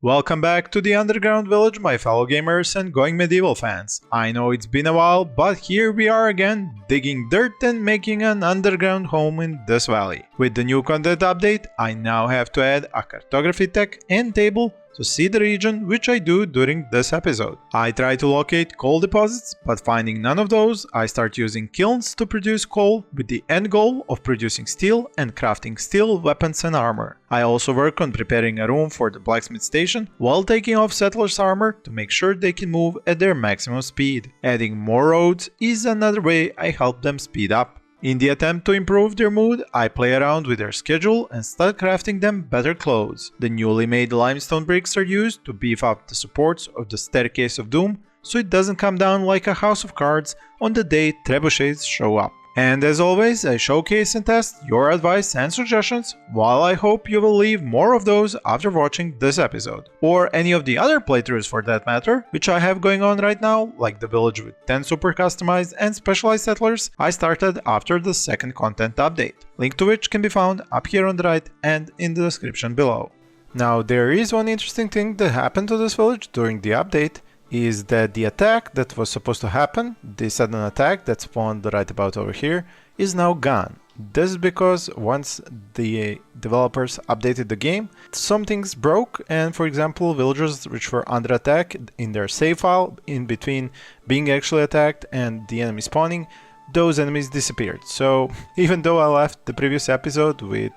Welcome back to the Underground Village, my fellow gamers and going medieval fans. I know it's been a while, but here we are again, digging dirt and making an underground home in this valley. With the new content update, I now have to add a cartography tech and table to see the region, which I do during this episode. I try to locate coal deposits, but finding none of those, I start using kilns to produce coal with the end goal of producing steel and crafting steel weapons and armor. I also work on preparing a room for the blacksmith station while taking off settlers' armor to make sure they can move at their maximum speed. Adding more roads is another way I help them speed up. In the attempt to improve their mood, I play around with their schedule and start crafting them better clothes. The newly made limestone bricks are used to beef up the supports of the Staircase of Doom so it doesn't come down like a house of cards on the day trebuchets show up. And as always, I showcase and test your advice and suggestions, while I hope you will leave more of those after watching this episode. Or any of the other playthroughs for that matter, which I have going on right now, like the village with 10 super customized and specialized settlers I started after the second content update. Link to which can be found up here on the right and in the description below. Now there is one interesting thing that happened to this village during the update, is that the attack that was supposed to happen, the sudden attack that spawned right about over here, is now gone. This is because once the developers updated the game, some things broke, and for example villagers which were under attack in their save file, in between being actually attacked and the enemy spawning, those enemies disappeared. So even though I left the previous episode with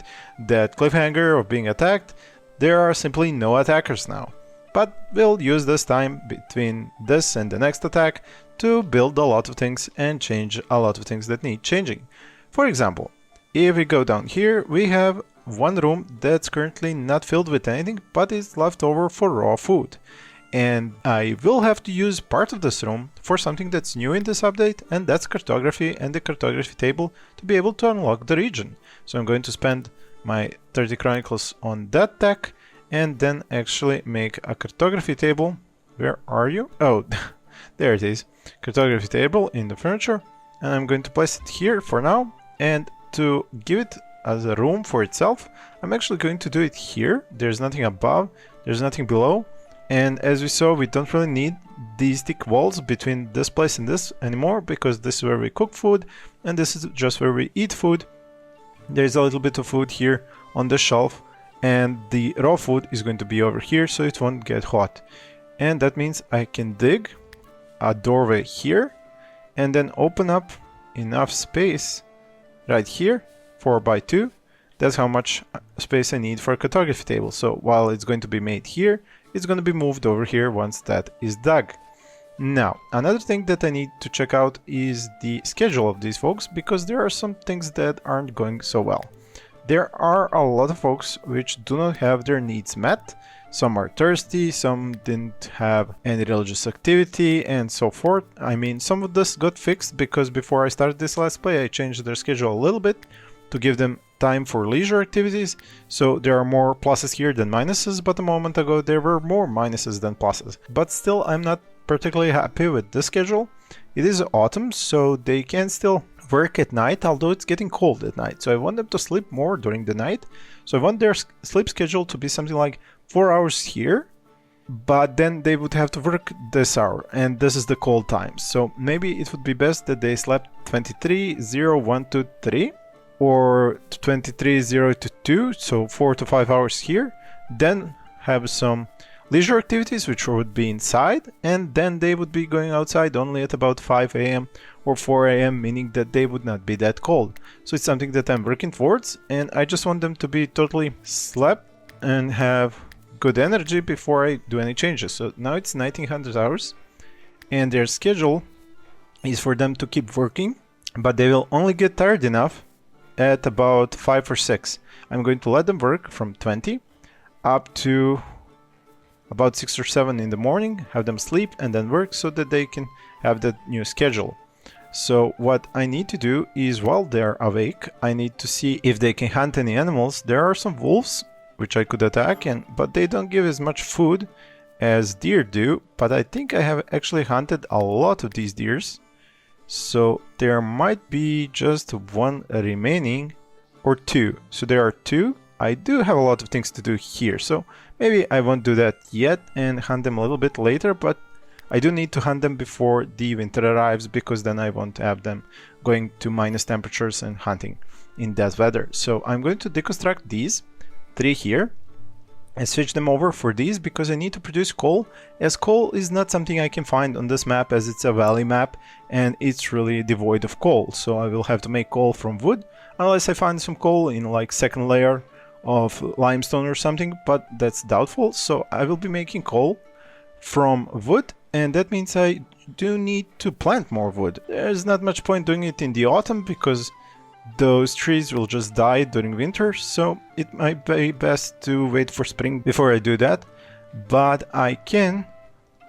that cliffhanger of being attacked, there are simply no attackers now. But we'll use this time between this and the next attack to build a lot of things and change a lot of things that need changing. For example, if we go down here, we have one room that's currently not filled with anything, but is left over for raw food. And I will have to use part of this room for something that's new in this update, and that's cartography and the cartography table to be able to unlock the region. So I'm going to spend my 30 chronicles on that tech, and then actually make a cartography table. Where are you? Oh, there it is. Cartography table in the furniture, and I'm going to place it here for now. And to give it as a room for itself, I'm actually going to do it here. There's nothing above, there's nothing below, and as we saw, we don't really need these thick walls between this place and this anymore, because this is where we cook food and this is just where we eat food. There's a little bit of food here on the shelf, and the raw food is going to be over here so it won't get hot. And that means I can dig a doorway here and then open up enough space right here, 4x2. That's how much space I need for a cartography table. So while it's going to be made here, it's going to be moved over here once that is dug. Now, another thing that I need to check out is the schedule of these folks, because there are some things that aren't going so well. There are a lot of folks which do not have their needs met. Some are thirsty, some didn't have any religious activity, and so forth. I mean, some of this got fixed because before I started this let's play I changed their schedule a little bit to give them time for leisure activities. So there are more pluses here than minuses, but a moment ago there were more minuses than pluses. But still, I'm not particularly happy with this schedule. It is autumn, so they can still work at night, although it's getting cold at night. So I want them to sleep more during the night. So I want their sleep schedule to be something like 4 hours here, but then they would have to work this hour, and this is the cold time. So maybe it would be best that they slept 23, 0, 1 to 3, or 23, 0 to 2, so 4 to 5 hours here, then have some leisure activities which would be inside, and then they would be going outside only at about 5 a.m. or 4 a.m, meaning that they would not be that cold. So it's something that I'm working towards, and I just want them to be totally slept and have good energy before I do any changes. So now it's 1900 hours, and their schedule is for them to keep working, but they will only get tired enough at about 5 or 6. I'm going to let them work from 20 up to about 6 or 7 in the morning, have them sleep and then work so that they can have that new schedule. So what I need to do is, while they're awake, I need to see if they can hunt any animals. There are some wolves which I could attack, but they don't give as much food as deer do. But I think I have actually hunted a lot of these deers. So there might be just one remaining, or two. So there are two I do have a lot of things to do here, so maybe I won't do that yet and hunt them a little bit later, but I do need to hunt them before the winter arrives, because then I won't have them going to minus temperatures and hunting in that weather. So I'm going to deconstruct these 3 here and switch them over for these, because I need to produce coal, as coal is not something I can find on this map, as it's a valley map and it's really devoid of coal. So I will have to make coal from wood, unless I find some coal in like second layer of limestone or something, but that's doubtful. So I will be making coal from wood, and that means I do need to plant more wood. There's not much point doing it in the autumn, because those trees will just die during winter, so it might be best to wait for spring before I do that. But I can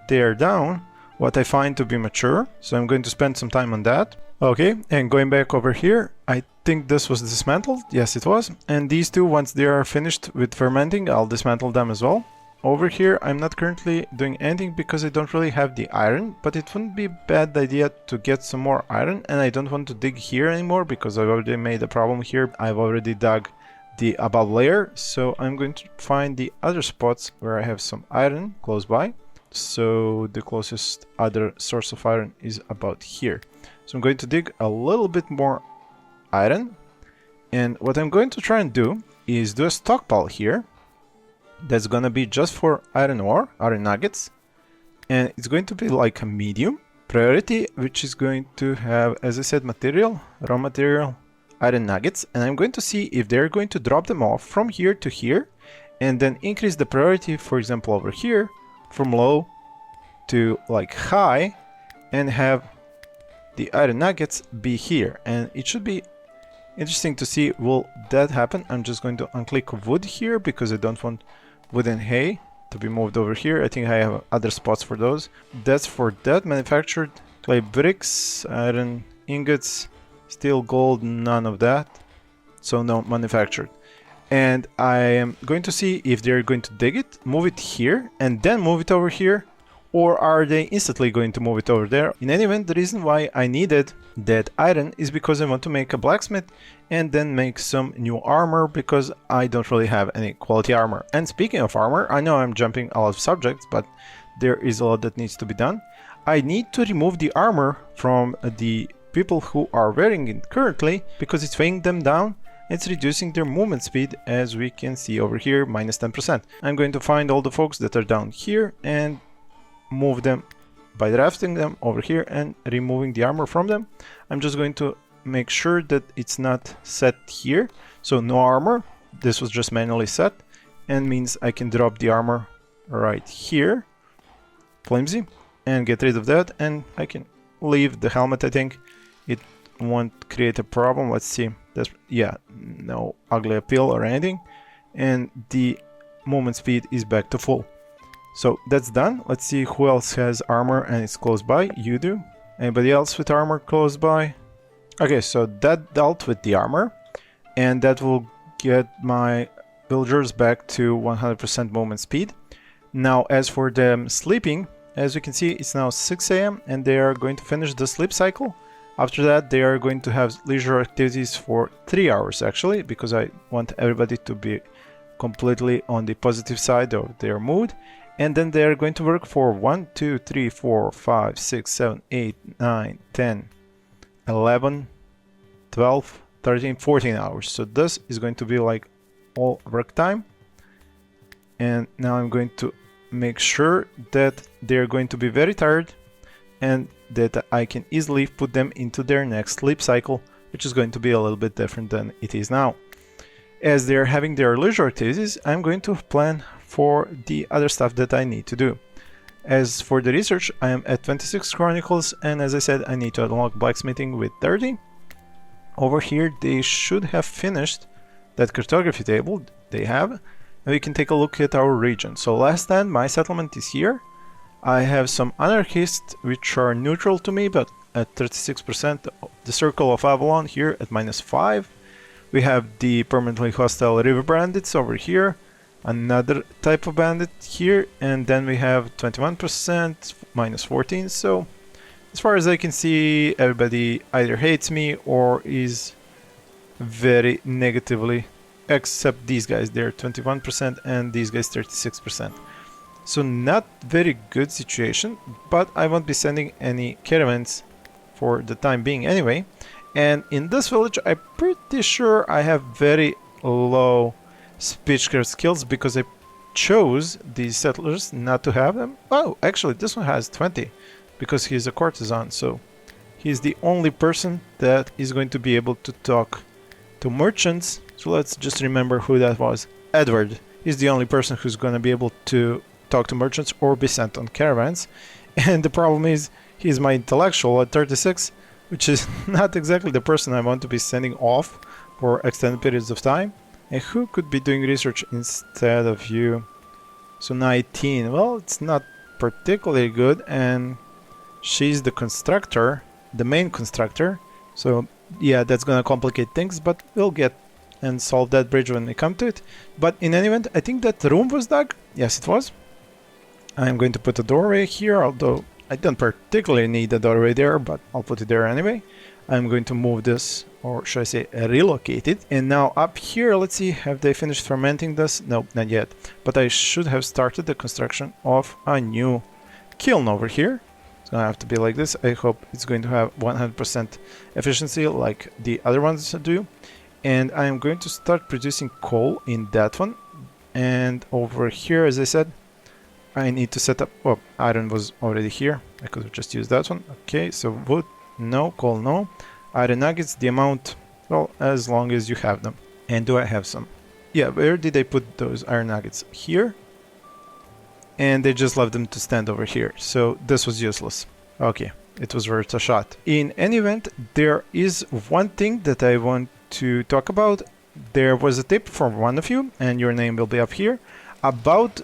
tear down what I find to be mature, so I'm going to spend some time on that. Okay, and going back over here, I think this was dismantled. Yes, it was. And these two, once they are finished with fermenting, I'll dismantle them as well. Over here, I'm not currently doing anything because I don't really have the iron, but it wouldn't be a bad idea to get some more iron, and I don't want to dig here anymore because I've already made a problem here. I've already dug the above layer, so I'm going to find the other spots where I have some iron close by. So the closest other source of iron is about here. So I'm going to dig a little bit more iron, and what I'm going to try and do is do a stockpile here. That's gonna be just for iron ore, iron nuggets, and it's going to be like a medium priority, which is going to have, as I said, material, raw material, iron nuggets, and I'm going to see if they're going to drop them off from here to here, and then increase the priority, for example, over here, from low to like high, and have the iron nuggets be here. And it should be interesting to see, will that happen? I'm just going to unclick wood here because I don't want wood and hay to be moved over here. I think I have other spots for those. That's for that. Manufactured clay bricks, iron ingots, steel, gold, none of that. So no manufactured. And I am going to see if they're going to dig it, move it here, and then move it over here, or are they instantly going to move it over there? In any event, the reason why I needed that iron is because I want to make a blacksmith and then make some new armor, because I don't really have any quality armor. And speaking of armor, I know I'm jumping a lot of subjects, but there is a lot that needs to be done. I need to remove the armor from the people who are wearing it currently, because it's weighing them down. It's reducing their movement speed, as we can see over here, minus 10%. I'm going to find all the folks that are down here and move them by drafting them over here and removing the armor from them. I'm just going to make sure that it's not set here. So no armor. This was just manually set, and means I can drop the armor right here, flimsy, and get rid of that. And I can leave the helmet. I think it won't create a problem. Let's see. That's, yeah, no ugly appeal or anything. And the movement speed is back to full. So that's done. Let's see who else has armor and it's close by. You do. Anybody else with armor close by? Okay, so that dealt with the armor, and that will get my villagers back to 100% movement speed. Now, as for them sleeping, as you can see, it's now 6 AM and they are going to finish the sleep cycle. After that, they are going to have leisure activities for 3 hours actually, because I want everybody to be completely on the positive side of their mood. And then they are going to work for 1, 2, 3, 4, 5, 6, 7, 8, 9, 10, 11, 12, 13, 14 hours. So this is going to be like all work time. And now I'm going to make sure that they're going to be very tired and that I can easily put them into their next sleep cycle, which is going to be a little bit different than it is now. As they're having their leisure activities, I'm going to plan for the other stuff that I need to do. As for the research, I am at 26 chronicles, and as I said, I need to unlock blacksmithing with 30. Over here, they should have finished that cartography table. They have, and we can take a look at our region. So last time, my settlement is here. I have some anarchists which are neutral to me, but at 36%. The circle of Avalon here at -5. We have the permanently hostile river bandits over here. Another type of bandit here, and then we have 21%, -14. So as far as I can see, everybody either hates me or is very negatively except these guys, they're 21% and these guys 36%. So not very good situation, but I won't be sending any caravans for the time being anyway. And in this village, I'm pretty sure I have very low speechcraft skills because I chose these settlers not to have them. Oh, actually, this one has 20 because he's a courtesan, so he's the only person that is going to be able to talk to merchants. So let's just remember who that was. Edward is the only person who's going to be able to talk to merchants or be sent on caravans. And the problem is, he's my intellectual at 36, which is not exactly the person I want to be sending off for extended periods of time. And who could be doing research instead of you? So 19, well, it's not particularly good, and she's the constructor, the main constructor. So yeah, that's gonna complicate things, but we'll get and solve that bridge when we come to it. But in any event, I think that room was dug. Yes, it was. I'm going to put a doorway here, although I don't particularly need a doorway there, but I'll put it there anyway. I'm going to move this, or should I say relocate it. And now up here, let's see, have they finished fermenting this? Nope, not yet. But I should have started the construction of a new kiln over here. It's gonna have to be like this. I hope it's going to have 100% efficiency like the other ones do. And I'm going to start producing coal in that one. And over here, as I said, I need to set up... Oh, iron was already here. I could have just used that one. Okay, so wood, no. Coal, no. Iron nuggets, the amount, well, as long as you have them. And do I have some? Yeah, where did I put those iron nuggets? Here. And they just left them to stand over here. So this was useless. Okay, it was worth a shot. In any event, there is one thing that I want to talk about. There was a tip from one of you, and your name will be up here, about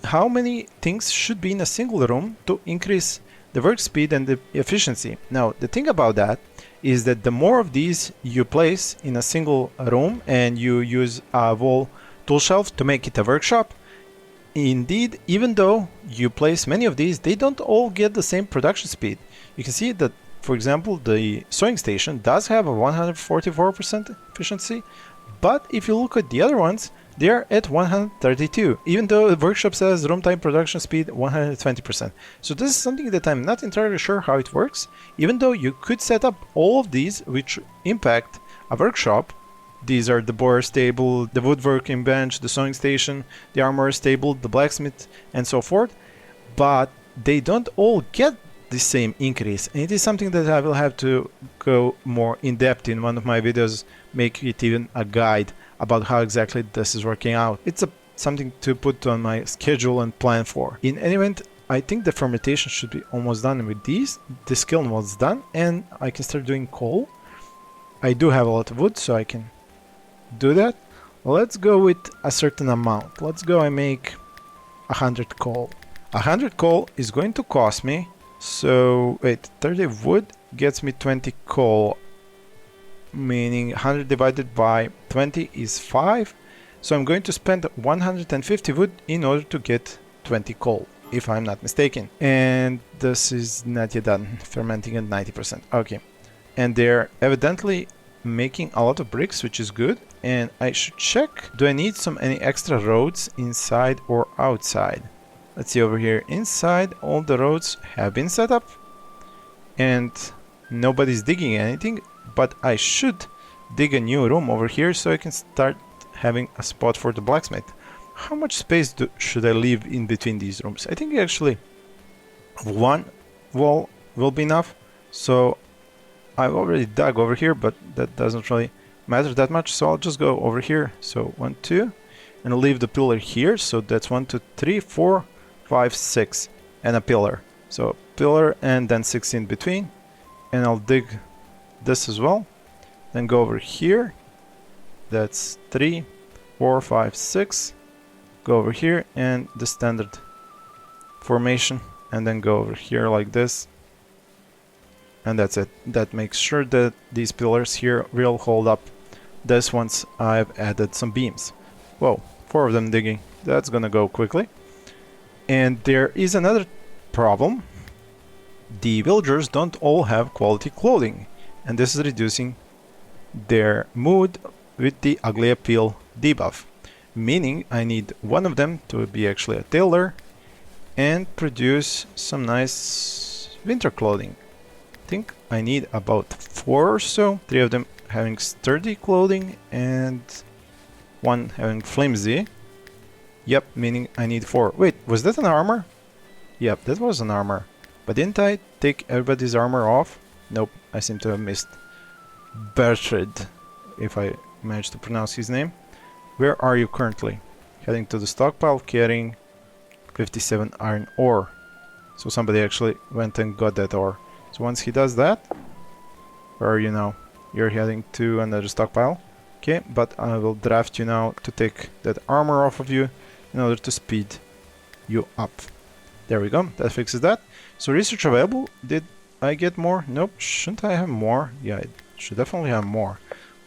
how many things should be in a single room to increase the work speed and the efficiency. Now, the thing about that is that the more of these you place in a single room and you use a wall tool shelf to make it a workshop, indeed, even though you place many of these, they don't all get the same production speed. You can see that, for example, the sewing station does have a 144% efficiency, but if you look at the other ones, they are at 132, even though the workshop says room time production speed 120%. So this is something that I'm not entirely sure how it works, even though you could set up all of these which impact a workshop. These are the borer stable, the woodworking bench, the sewing station, the armorer stable, the blacksmith, and so forth, but they don't all get the same increase. And it is something that I will have to go more in depth in one of my videos, make it even a guide about how exactly this is working out. It's something to put on my schedule and plan for. In any event, I think the fermentation should be almost done with these. The kiln was done, and I can start doing coal. I do have a lot of wood, so I can do that. Let's go with a certain amount. Let's go and make 100 coal. 100 coal is going to cost me, so wait, 30 wood gets me 20 coal, meaning 100 divided by 20 is 5. So I'm going to spend 150 wood in order to get 20 coal, if I'm not mistaken. And this is not yet done, fermenting at 90%. Okay, and they're evidently making a lot of bricks, which is good. And I should check, do I need any extra roads inside or outside? Let's see over here. Inside, all the roads have been set up and nobody's digging anything, but I should dig a new room over here so I can start having a spot for the blacksmith. How much space should I leave in between these rooms? I think actually one wall will be enough. So I've already dug over here, but that doesn't really matter that much, so I'll just go over here. So 1, 2, and I'll leave the pillar here. So that's 1, 2, 3, 4, 5, 6, and a pillar. So a pillar and then 6 in between, and I'll dig this as well. Then go over here. That's 3, 4, 5, 6. Go over here and the standard formation, and then go over here like this. And that's it. That makes sure that these pillars here will hold up this once I've added some beams. Whoa, 4 of them digging. That's gonna go quickly. And there is another problem. The villagers don't all have quality clothing, and this is reducing their mood with the ugly appeal debuff, meaning I need one of them to be actually a tailor and produce some nice winter clothing. I think I need about 4 or so, 3 of them having sturdy clothing and 1 having flimsy. Yep, meaning I need 4. Wait, was that an armor? Yep, that was an armor. But didn't I take everybody's armor off? Nope, I seem to have missed Bertrand, if I managed to pronounce his name. Where are you currently? Heading to the stockpile, carrying 57 iron ore. So somebody actually went and got that ore. So once he does that, where are you now? You're heading to another stockpile. Okay, but I will draft you now to take that armor off of you in order to speed you up. There we go, that fixes that. So research available, did I get more? Nope, shouldn't I have more? Yeah, I should definitely have more.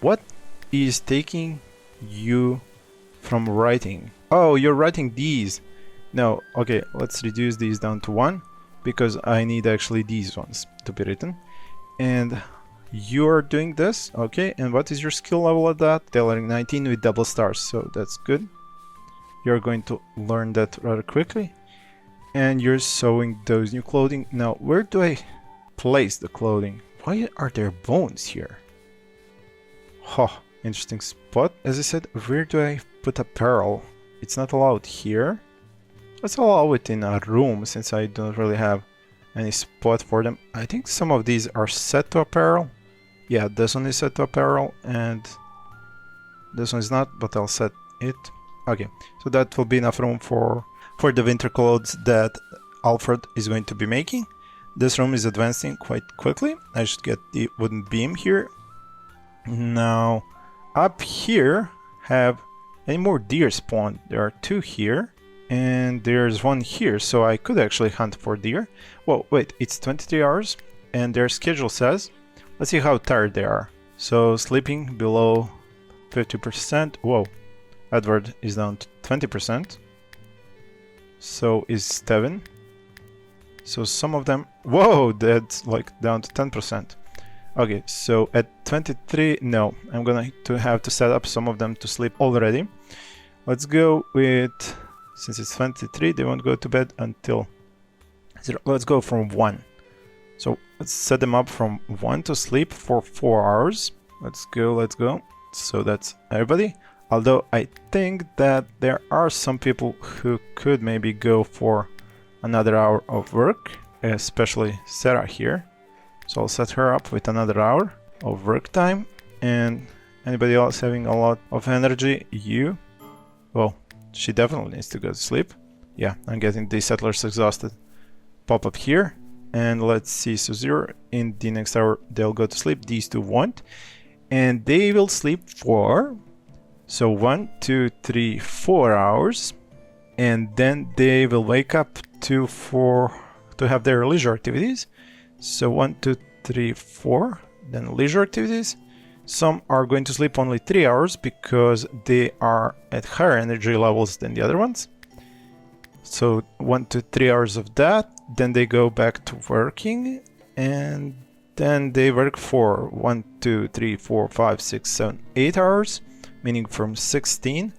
What is taking you from writing? Oh, you're writing these. No, okay, let's reduce these down to 1 because I need actually these ones to be written. And you're doing this, okay, and what is your skill level at that? Tailoring 19 with double stars, so that's good. You're going to learn that rather quickly. And you're sewing those new clothing. Now, where do I place the clothing? Why are there bones here? Huh, interesting spot. As I said, where do I put apparel? It's not allowed here. Let's allow it in a room since I don't really have any spot for them. I think some of these are set to apparel. Yeah, this one is set to apparel and this one is not, but I'll set it. Okay, so that will be enough room for the winter clothes that Alfred is going to be making. This room is advancing quite quickly. I should get the wooden beam here. Now, up here, have any more deer spawned? There are 2 here, and there's 1 here, so I could actually hunt for deer. Whoa, wait, it's 23 hours, and their schedule says, let's see how tired they are. So, sleeping below 50%. Whoa, Edward is down to 20%. So is Steven. So some of them... Whoa, that's like down to 10%. Okay, so at 23... No, I'm gonna have to set up some of them to sleep already. Let's go with... Since it's 23, they won't go to bed until 0. Let's go from 1. So let's set them up from 1 to sleep for 4 hours. Let's go, let's go. So that's everybody. Although I think that there are some people who could maybe go for another hour of work, especially Sarah here. So I'll set her up with another hour of work time. And anybody else having a lot of energy? You? Well, she definitely needs to go to sleep. Yeah, I'm getting the settlers exhausted. Pop up here. And let's see, so 0 in the next hour they'll go to sleep. These 2 won't. And they will sleep for... So 1, 2, 3, 4 hours, and then they will wake up to have their leisure activities. So 1, 2, 3, 4, then leisure activities. Some are going to sleep only 3 hours because they are at higher energy levels than the other ones. So 1 to 3 hours of that, then they go back to working, and then they work for 1, 2, 3, 4, 5, 6, 7, 8 hours. Meaning from 16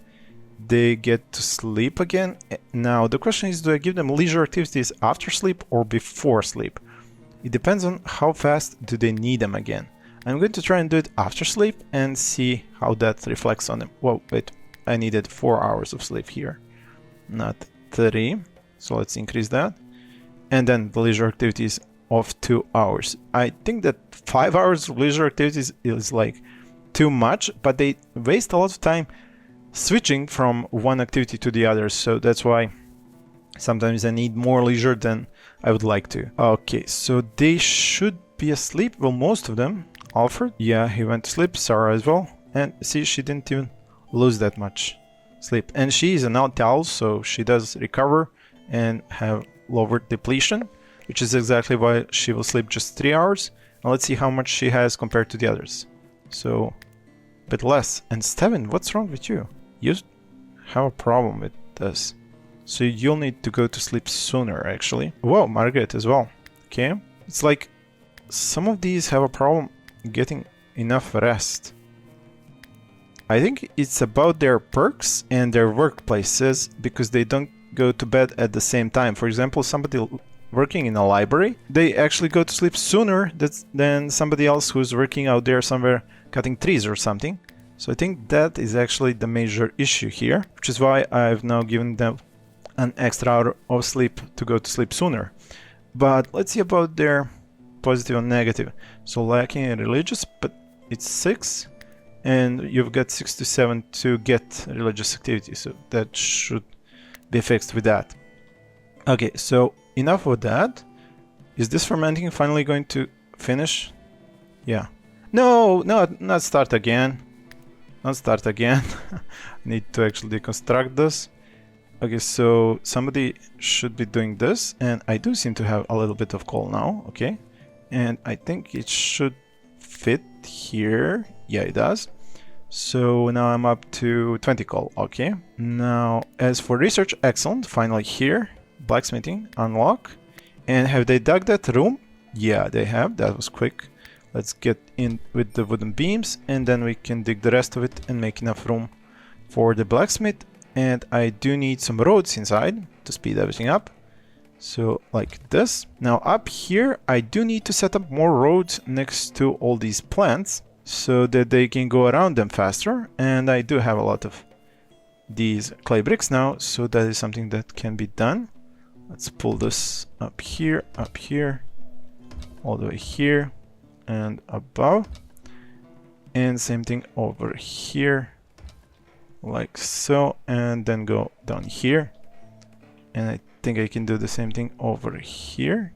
they get to sleep again. Now the question is, do I give them leisure activities after sleep or before sleep? It depends on how fast do they need them again. I'm going to try and do it after sleep and see how that reflects on them. Whoa, wait, I needed 4 hours of sleep here, not 3. So let's increase that. And then the leisure activities of 2 hours. I think that 5 hours of leisure activities is like too much, but they waste a lot of time switching from one activity to the other, so that's why sometimes I need more leisure than I would like to. Okay, so they should be asleep. Well, most of them. Alfred, yeah, he went to sleep. Sarah as well. And see, she didn't even lose that much sleep. And she is an night owl, so she does recover and have lower depletion, which is exactly why she will sleep just 3 hours. And let's see how much she has compared to the others. So, a bit less. And Steven, what's wrong with you? You have a problem with this. So you'll need to go to sleep sooner, actually. Whoa, Margaret as well. Okay. It's like some of these have a problem getting enough rest. I think it's about their perks and their workplaces, because they don't go to bed at the same time. For example, somebody working in a library, they actually go to sleep sooner than somebody else who's working out there somewhere cutting trees or something. So I think that is actually the major issue here, which is why I've now given them an extra hour of sleep to go to sleep sooner. But let's see about their positive and negative. So lacking in religious, but it's 6, and you've got 6 to 7 to get religious activity, so that should be fixed with that. Okay, so enough with that. Is this fermenting finally going to finish? Yeah. No, not start again. Not start again. Need to actually deconstruct this. Okay, so somebody should be doing this, and I do seem to have a little bit of coal now. Okay, and I think it should fit here. Yeah, it does. So now I'm up to 20 coal. Okay, now as for research, excellent. Finally here, blacksmithing, unlock. And have they dug that room? Yeah, they have. That was quick. Let's get in with the wooden beams, and then we can dig the rest of it and make enough room for the blacksmith. And I do need some roads inside to speed everything up. So like this. Now up here, I do need to set up more roads next to all these plants so that they can go around them faster. And I do have a lot of these clay bricks now, so that is something that can be done. Let's pull this up here, all the way here and above. And same thing over here, like so, and then go down here. And I think I can do the same thing over here.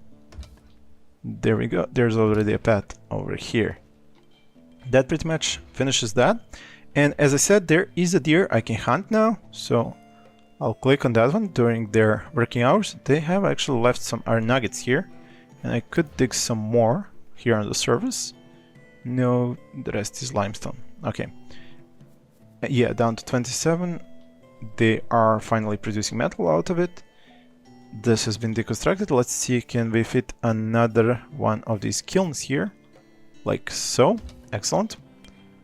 There we go. There's already a path over here. That pretty much finishes that. And as I said, there is a deer I can hunt now, so I'll click on that one during their working hours. They have actually left some iron nuggets here, and I could dig some more here on the surface. No, the rest is limestone. Okay. Yeah, down to 27. They are finally producing metal out of it. This has been deconstructed. Let's see, can we fit another one of these kilns here? Like so. Excellent.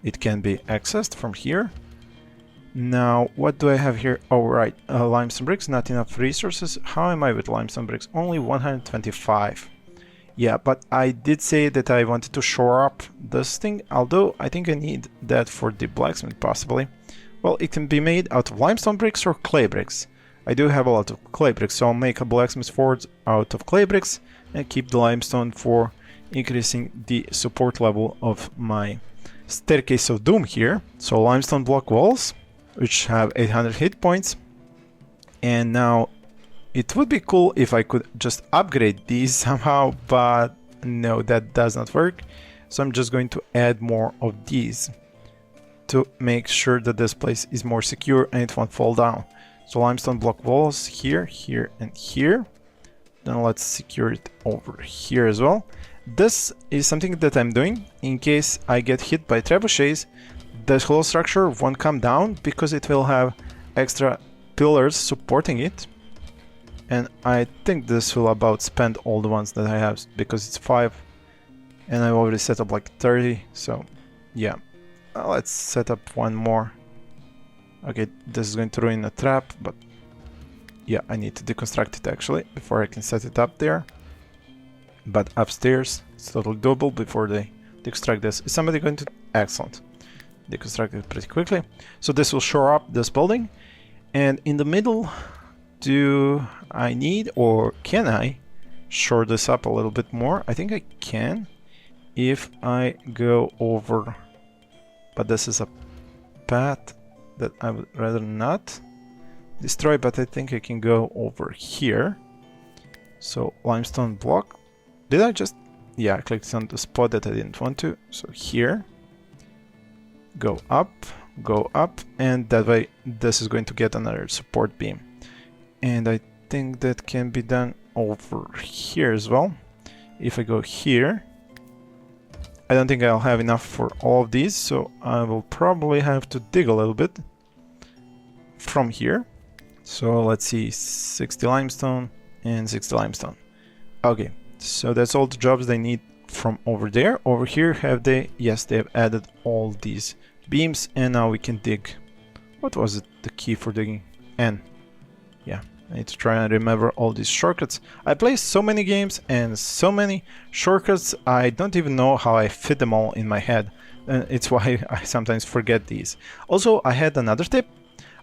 It can be accessed from here. Now, what do I have here? Oh, right. Limestone bricks, not enough resources. How am I with limestone bricks? Only 125. Yeah, but I did say that I wanted to shore up this thing, although I think I need that for the blacksmith possibly. Well, it can be made out of limestone bricks or clay bricks. I do have a lot of clay bricks, so I'll make a blacksmith forge out of clay bricks and keep the limestone for increasing the support level of my staircase of doom here. So limestone block walls, which have 800 hit points. And now it would be cool if I could just upgrade these somehow, but no, that does not work. So I'm just going to add more of these to make sure that this place is more secure and it won't fall down. So limestone block walls here, here, and here. Then let's secure it over here as well. This is something that I'm doing in case I get hit by trebuchets. The whole structure won't come down because it will have extra pillars supporting it. And I think this will about spend all the ones that I have because it's 5 and I've already set up like 30, so yeah. Let's set up one more. Okay, this is going to ruin a trap, but yeah, I need to deconstruct it actually before I can set it up there. But upstairs, it's totally doable before they deconstruct this. Is somebody going to... Excellent. Deconstruct it pretty quickly. So this will shore up this building. And in the middle, do I need or can I shore this up a little bit more? I think I can if I go over, but this is a path that I would rather not destroy, but I think I can go over here. So limestone block. Did I just... Yeah, I clicked on the spot that I didn't want to. So here, go up, and that way this is going to get another support beam. And I think that can be done over here as well. If I go here, I don't think I'll have enough for all of these, so I will probably have to dig a little bit from here. So let's see, 60 limestone and 60 limestone. Okay, so that's all the jobs they need from over there. Over here, have they? Yes, they have added all these beams, and now we can dig. What was it, the key for digging? N. Yeah, I need to try and remember all these shortcuts. I play so many games and so many shortcuts, I don't even know how I fit them all in my head. And it's why I sometimes forget these. Also, I had another tip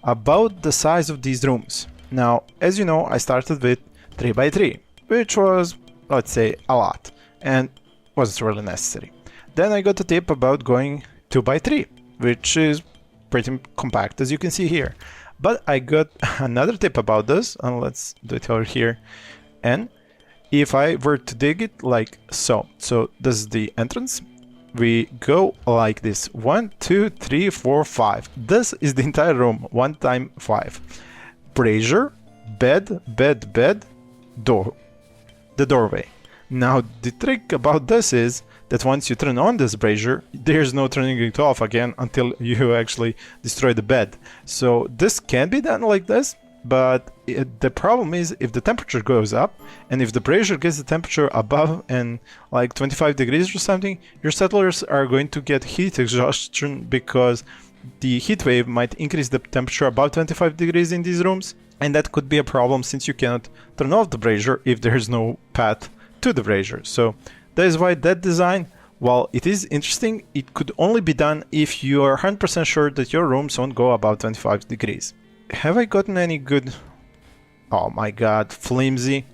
about the size of these rooms. Now, as you know, I started with 3 by 3, which was, let's say, a lot, and wasn't really necessary. Then I got a tip about going 2 by 3, which is pretty compact, as you can see here. But I got another tip about this, and let's do it over here. And if I were to dig it like so, so this is the entrance. We go like this: 1, 2, 3, 4, 5. This is the entire room, 1 times 5. Brazier, bed, bed, bed, door, the doorway. Now the trick about this is that once you turn on this brazier, there's no turning it off again until you actually destroy the bed. So this can be done like this, but the problem is if the temperature goes up and if the brazier gets the temperature above and like 25 degrees or something, your settlers are going to get heat exhaustion because the heat wave might increase the temperature above 25 degrees in these rooms, and that could be a problem since you cannot turn off the brazier if there's no path to the brazier. So that is why that design, while it is interesting, it could only be done if you are 100% sure that your rooms won't go above 25 degrees. Have I gotten any good... Oh my god, flimsy.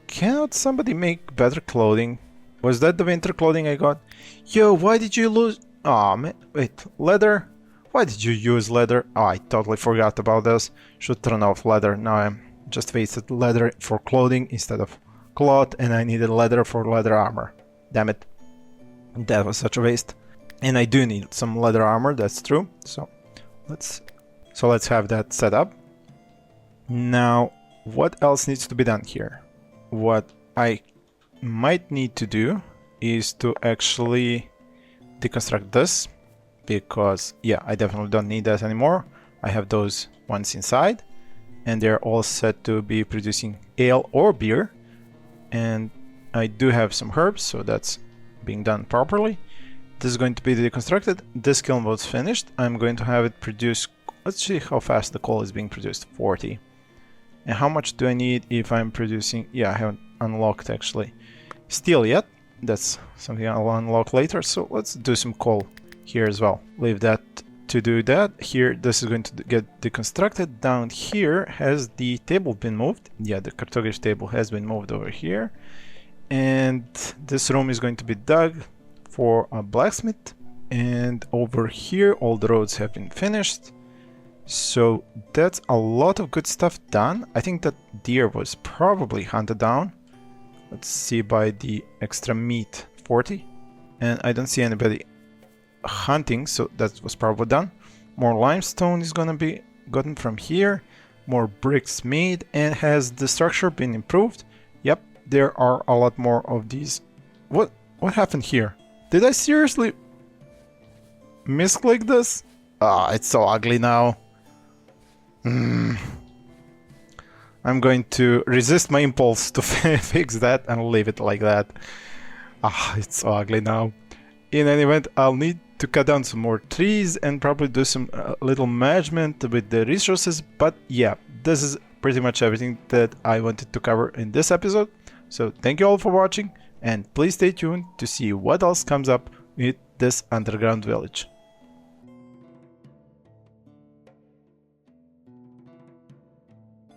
Cannot somebody make better clothing? Was that the winter clothing I got? Yo, why did you lose... Oh man, wait, leather? Why did you use leather? Oh, I totally forgot about this. Should turn off leather. Now I'm just wasted leather for clothing instead of cloth, and I needed leather for leather armor. Damn it. That was such a waste. And I do need some leather armor, that's true. So let's have that set up. Now, what else needs to be done here? What I might need to do is to actually deconstruct this, because yeah, I definitely don't need that anymore. I have those ones inside, and they're all set to be producing ale or beer. And I do have some herbs, so that's being done properly. This is going to be deconstructed. This kiln was finished. I'm going to have it produce... Let's see how fast the coal is being produced. 40. And how much do I need if I'm producing... Yeah, I haven't unlocked actually steel yet. That's something I'll unlock later. So let's do some coal here as well. Leave that to do that. Here, this is going to get deconstructed. Down here, has the table been moved? Yeah, the cartography table has been moved over here. And this room is going to be dug for a blacksmith. And over here, all the roads have been finished. So that's a lot of good stuff done. I think that deer was probably hunted down. Let's see, by the extra meat, 40. And I don't see anybody hunting, so that was probably done. More limestone is gonna be gotten from here. More bricks made. And has the structure been improved? Yep, there are a lot more of these. What happened here? Did I seriously misclick this? Ah, it's so ugly now. I'm going to resist my impulse to fix that and leave it like that. Ah, it's so ugly now. In any event, I'll need to cut down some more trees and probably do some little management with the resources. But yeah, this is pretty much everything that I wanted to cover in this episode. So thank you all for watching, and please stay tuned to see what else comes up with this underground village.